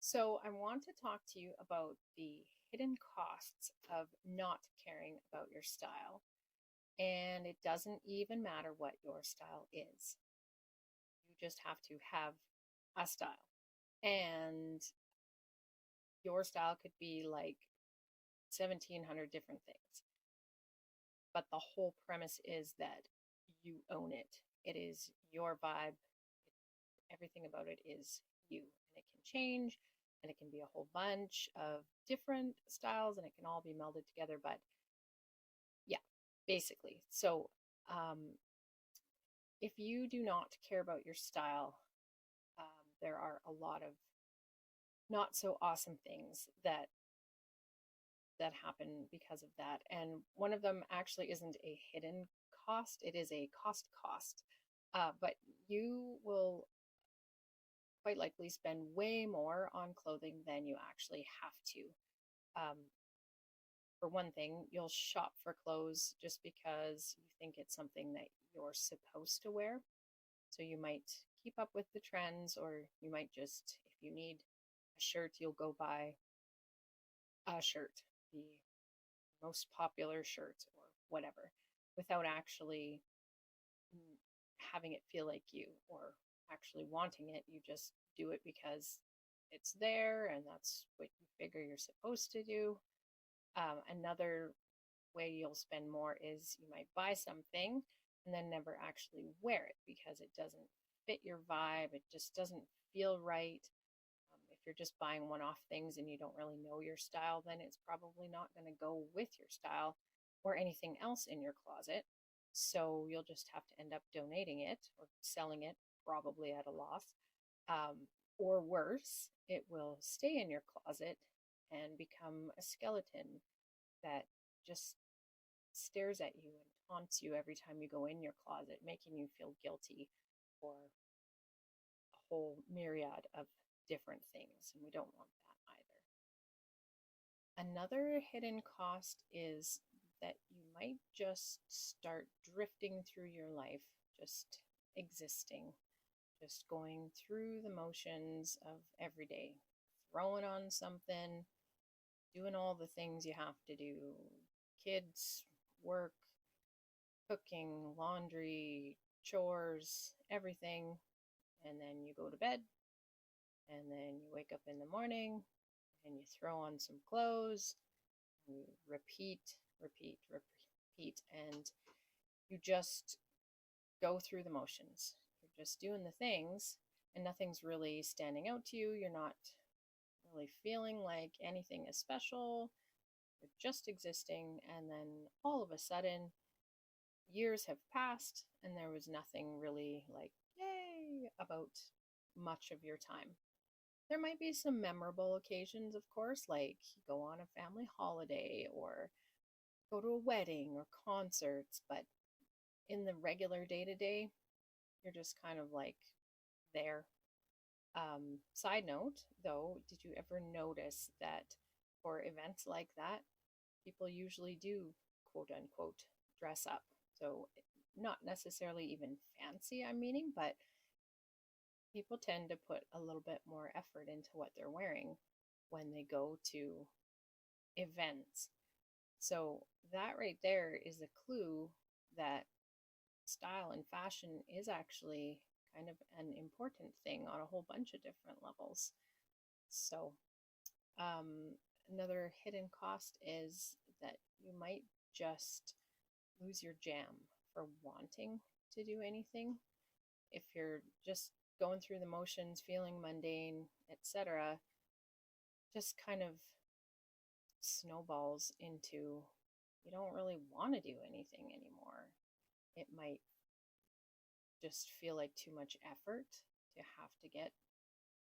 So, I want to talk to you about the hidden costs of not caring about your style. And it doesn't even matter what your style is, you just have to have a style. And your style could be like 1,700 different things. But the whole premise is that you own it. It is your vibe. Everything about it is you. And it can change and it can be a whole bunch of different styles and it can all be melded together. But yeah, basically. So, if you do not care about your style, there are a lot of not so awesome things that happen because of that. And one of them actually isn't a hidden cost; it is a cost. But you will quite likely spend way more on clothing than you actually have to. Um, for one thing, you'll shop for clothes just because you think it's something that you're supposed to wear. So you might keep up with the trends, or you might just, if you need a shirt, you'll go buy a shirt, the most popular shirt, or whatever, without actually having it feel like you or actually wanting it. You just do it because it's there and that's what you figure you're supposed to do. Another way you'll spend more is you might buy something and then never actually wear it because it doesn't fit your vibe. It just doesn't feel right. If you're just buying one off things and you don't really know your style, then it's probably not going to go with your style or anything else in your closet. So you'll just have to end up donating it or selling it, probably at a loss. Or worse, it will stay in your closet and become a skeleton that just stares at you and taunts you every time you go in your closet, making you feel guilty for a whole myriad of different things. And we don't want that either. Another hidden cost is that you might just start drifting through your life, just existing, just going through the motions of every day, throwing on something, doing all the things you have to do, kids, work, cooking, laundry, chores, everything. And then you go to bed, and then you wake up in the morning, and you throw on some clothes, and you repeat, and you just go through the motions. You're just doing the things, and nothing's really standing out to you. You're not really feeling like anything is special. You're just existing, and then all of a sudden, years have passed and there was nothing really like yay about much of your time. There might be some memorable occasions, of course, like go on a family holiday or go to a wedding or concerts, but in the regular day to day, you're just kind of like there. Side note, though, did you ever notice that for events like that, people usually do quote unquote dress up? So, not necessarily even fancy, I'm meaning, but people tend to put a little bit more effort into what they're wearing when they go to events. So, that right there is a clue that style and fashion is actually kind of an important thing on a whole bunch of different levels. So, another hidden cost is that you might just lose your jam for wanting to do anything. If you're just going through the motions, feeling mundane, etc., just kind of snowballs into you don't really want to do anything anymore. It might just feel like too much effort to have to get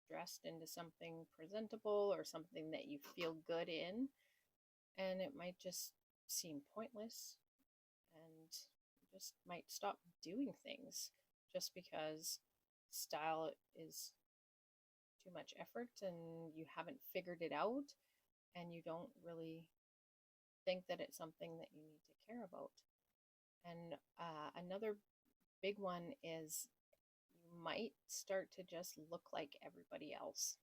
dressed into something presentable or something that you feel good in, and it might just seem pointless and you just might stop doing things just because style is too much effort and you haven't figured it out and you don't really think that it's something that you need to care about. And another big one is you might start to just look like everybody else.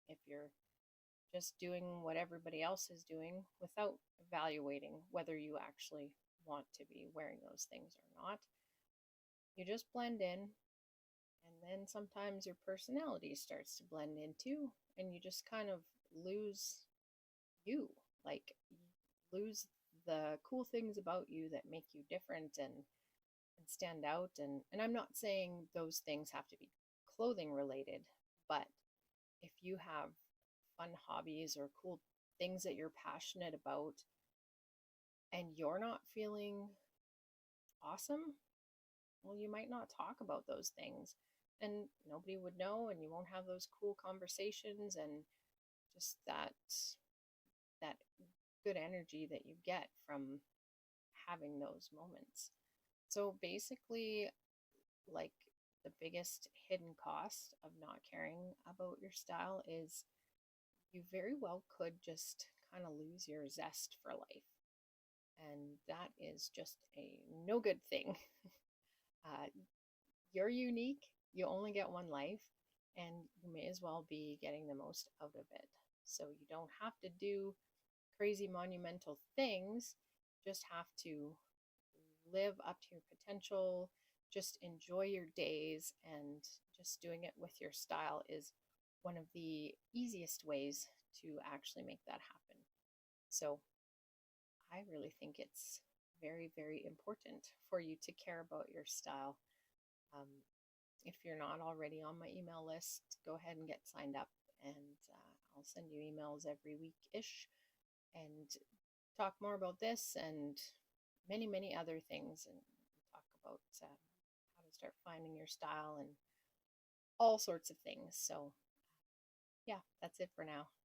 if you're just doing what everybody else is doing without evaluating whether you actually want to be wearing those things or not. You just blend in, and then sometimes your personality starts to blend in too, and you just kind of lose you, like lose the cool things about you that make you different and stand out. And I'm not saying those things have to be clothing related, but if you have fun hobbies or cool things that you're passionate about and you're not feeling awesome, well, you might not talk about those things and nobody would know, and you won't have those cool conversations and just that good energy that you get from having those moments. So basically, like, the biggest hidden cost of not caring about your style is you very well could just kind of lose your zest for life. And that is just a no good thing. uh, you're unique, you only get one life, and you may as well be getting the most out of it. So you don't have to do crazy monumental things, just have to live up to your potential, just enjoy your days, and just doing it with your style is one of the easiest ways to actually make that happen. So I really think it's very, very important for you to care about your style. Um, if you're not already on my email list, go ahead and get signed up, and I'll send you emails every week ish and talk more about this and many, many other things, and talk about how to start finding your style and all sorts of things. So, yeah, that's it for now.